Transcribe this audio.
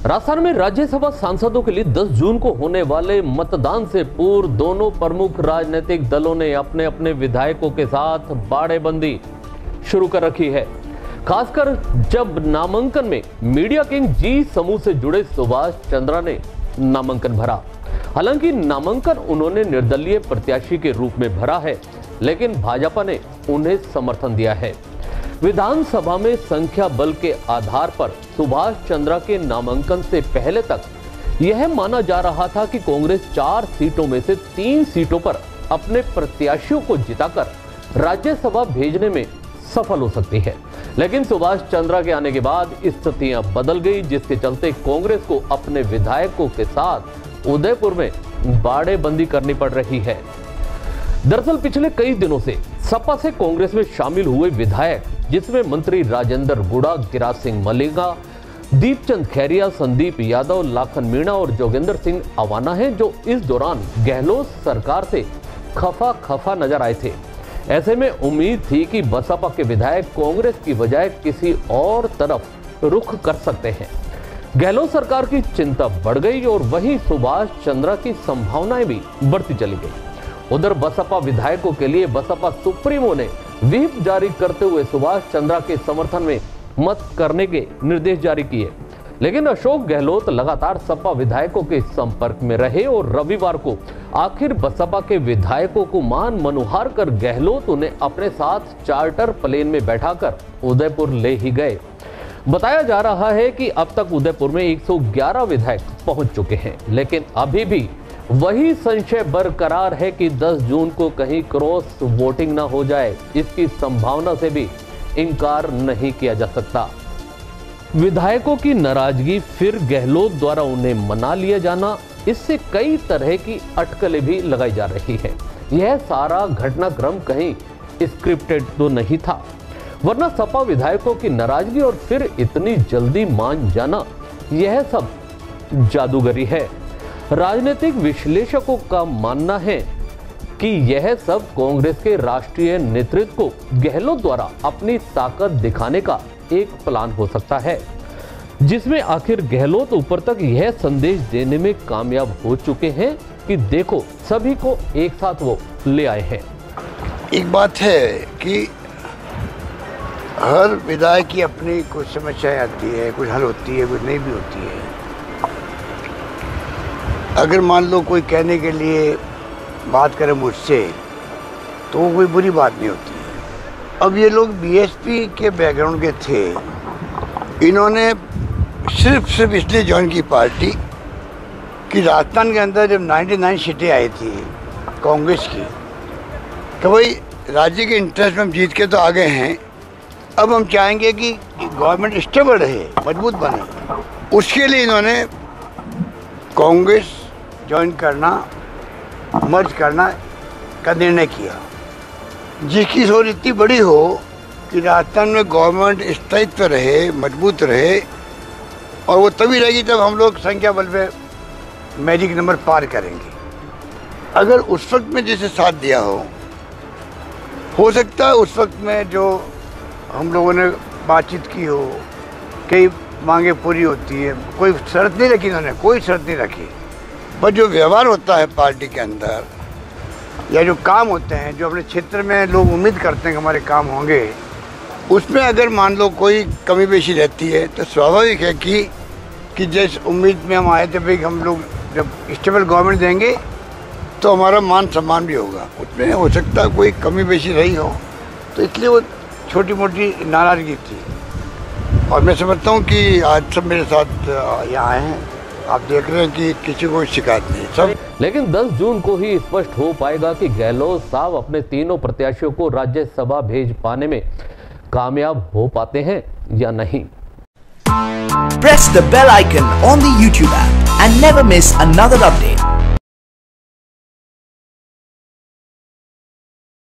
राजस्थान में राज्यसभा सांसदों के लिए 10 जून को होने वाले मतदान से पूर्व दोनों प्रमुख राजनीतिक दलों ने अपने अपने विधायकों के साथ बाड़ेबंदी शुरू कर रखी है। खासकर जब नामांकन में मीडिया किंग जी समूह से जुड़े सुभाष चंद्रा ने नामांकन भरा। हालांकि नामांकन उन्होंने निर्दलीय प्रत्याशी के रूप में भरा है, लेकिन भाजपा ने उन्हें समर्थन दिया है। विधानसभा में संख्या बल के आधार पर सुभाष चंद्रा के नामांकन से पहले तक यह माना जा रहा था कि कांग्रेस 4 सीटों में से 3 सीटों पर अपने प्रत्याशियों को जिताकर राज्यसभा भेजने में सफल हो सकती है। लेकिन सुभाष चंद्रा के आने के बाद स्थितियां बदल गई, जिसके चलते कांग्रेस को अपने विधायकों के साथ उदयपुर में बाड़ेबंदी करनी पड़ रही है। दरअसल पिछले कई दिनों से सपा से कांग्रेस में शामिल हुए विधायक, जिसमें मंत्री राजेंद्र गुड़ा, गिराज सिंह मलिंगा, दीपचंद खैरिया, संदीप यादव, लाखन मीणा और जोगेंद्र सिंह अवाना हैं, जो इस दौरान गहलोत सरकार से खफा नजर आए थे। ऐसे में उम्मीद थी कि बसपा के विधायक कांग्रेस की बजाय किसी और तरफ रुख कर सकते हैं। गहलोत सरकार की चिंता बढ़ गई और वहीं सुभाष चंद्रा की संभावनाएं भी बढ़ती चली गई। उधर बसपा विधायकों के लिए बसपा सुप्रीमो ने व्हिप जारी करते हुए सुभाष चंद्रा के समर्थन में मत करने के निर्देश जारी किए। लेकिन अशोक गहलोत लगातार सपा विधायकों के संपर्क में रहे और रविवार को आखिर बसपा के विधायकों को मान मनुहार कर गहलोत उन्हें अपने साथ चार्टर प्लेन में बैठाकर उदयपुर ले ही गए। बताया जा रहा है कि अब तक उदयपुर में 111 विधायक पहुंच चुके हैं, लेकिन अभी भी वही संशय बरकरार है कि 10 जून को कहीं क्रॉस वोटिंग ना हो जाए। इसकी संभावना से भी इनकार नहीं किया जा सकता। विधायकों की नाराजगी, फिर गहलोत द्वारा उन्हें मना लिया जाना, इससे कई तरह की अटकलें भी लगाई जा रही है। यह सारा घटनाक्रम कहीं स्क्रिप्टेड तो नहीं था, वरना सपा विधायकों की नाराजगी और फिर इतनी जल्दी मान जाना, यह सब जादूगरी है। राजनीतिक विश्लेषकों का मानना है कि यह सब कांग्रेस के राष्ट्रीय नेतृत्व को गहलोत द्वारा अपनी ताकत दिखाने का एक प्लान हो सकता है, जिसमें आखिर गहलोत ऊपर तक यह संदेश देने में कामयाब हो चुके हैं कि देखो सभी को एक साथ वो ले आए हैं। एक बात है कि हर विधायक की अपनी कुछ समस्याएं आती है, कुछ हल होती है, कुछ नहीं भी होती है। अगर मान लो कोई कहने के लिए बात करे मुझसे, तो वो कोई बुरी बात नहीं होती है। अब ये लोग बीएसपी के बैकग्राउंड के थे, इन्होंने सिर्फ इसलिए ज्वाइन की पार्टी कि राजस्थान के अंदर जब 99 सीटें आई थी कांग्रेस की, तो भाई राज्य के इंटरेस्ट में हम जीत के तो आ गए हैं, अब हम चाहेंगे कि गवर्नमेंट स्टेबल रहे, मजबूत बने। उसके लिए इन्होंने कांग्रेस ज्वाइन करना, मर्ज करना का निर्णय किया, जिसकी सोच इतनी बड़ी हो कि राजस्थान में गवर्नमेंट स्थायित्व रहे, मजबूत रहे, और वो तभी रहेगी जब हम लोग संख्या बल पे मैजिक नंबर पार करेंगे। अगर उस वक्त में जैसे साथ दिया हो सकता है उस वक्त में जो हम लोगों ने बातचीत की हो, कई मांगे पूरी होती है, कोई शर्त नहीं रखी इन्होंने, कोई शर्त नहीं रखी। पर जो व्यवहार होता है पार्टी के अंदर या जो काम होते हैं, जो अपने क्षेत्र में लोग उम्मीद करते हैं कि हमारे काम होंगे, उसमें अगर मान लो कोई कमी पेशी रहती है तो स्वाभाविक है कि जिस उम्मीद में हम आए थे भाई हम लोग जब स्टेबल गवर्नमेंट देंगे तो हमारा मान सम्मान भी होगा, उसमें हो सकता है कोई कमी पेशी रही हो, तो इसलिए वो छोटी मोटी नाराज़गी थी। और मैं समझता हूँ कि आज सब मेरे साथ यहाँ आए हैं, आप देख रहे हैं कि किसी को शिकायत नहीं सब। लेकिन 10 जून को ही स्पष्ट हो पाएगा कि गहलोत साहब अपने तीनों प्रत्याशियों को राज्यसभा भेज पाने में कामयाब हो पाते हैं या नहीं। Press the bell icon on the YouTube app and never miss another update.